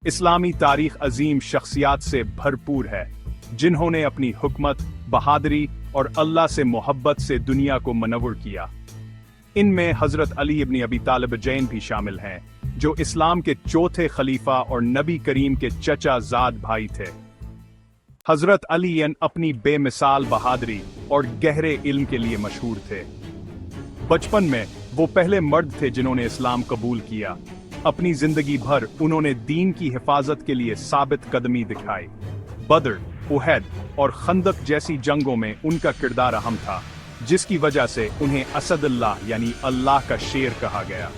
इस्लामी तारीख अजीम शख्सियात से भरपूर है जिन्होंने अपनी हुकमत, बहादुरी और अल्लाह से मोहब्बत से दुनिया को मनव्वर किया। इनमें हजरत अली इब्न अबी तालिब जैन भी शामिल हैं, जो इस्लाम के चौथे खलीफा और नबी करीम के चचा ज़ाद भाई थे। हजरत अली अपनी बेमिसाल बहादुरी और गहरे इल्म के लिए मशहूर थे। बचपन में वो पहले मर्द थे जिन्होंने इस्लाम कबूल किया। अपनी जिंदगी भर उन्होंने दीन की हिफाजत के लिए साबित कदमी दिखाई। बदर, उहद और खंदक जैसी जंगों में उनका किरदार अहम था, जिसकी वजह से उन्हें असदुल्लाह यानी अल्लाह का शेर कहा गया।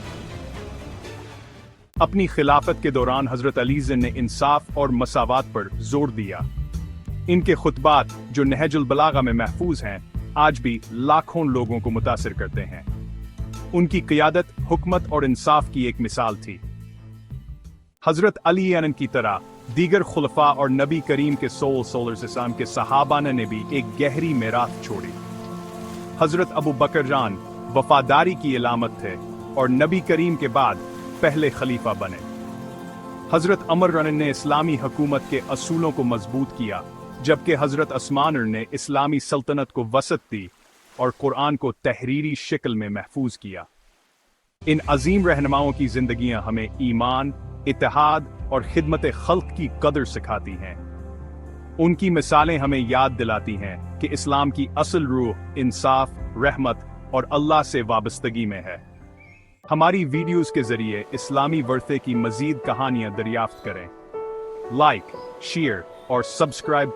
अपनी खिलाफत के दौरान हजरत अली ने इंसाफ और मसावात पर जोर दिया। इनके खुतबात, जो नहजुल बलागा में महफूज हैं, आज भी लाखों लोगों को मुतासिर करते हैं। उनकी क़ियादत, हुकमत और इंसाफ की एक मिसाल थी। हजरत अली की तरह दीगर खुलफा और नबी करीम के सल्लल्लाहु के सहाबा ने भी एक गहरी मेराथ छोड़ी। हजरत अबू बकर जान वफादारी की इलामत थे और नबी करीम के बाद पहले खलीफा बने। हजरत अमर ने इस्लामी हुकूमत के असूलों को मजबूत किया, जबकि हजरत उस्मान ने इस्लामी सल्तनत को वसत दी और कुरान को तहरीरी शिकल में महफूज किया। इन अजीम रहनुमाओं की जिंदगियां हमें ईमान, इत्तेहाद और खिदमत खल्क की कदर सिखाती हैं। उनकी मिसालें हमें याद दिलाती हैं कि इस्लाम की असल रूह इंसाफ, रहमत और अल्लाह से वाबस्तगी में है। हमारी वीडियोस के जरिए इस्लामी वर्थे की मजीद कहानियां दरियाफ्त करें। लाइक, शेयर और सब्सक्राइब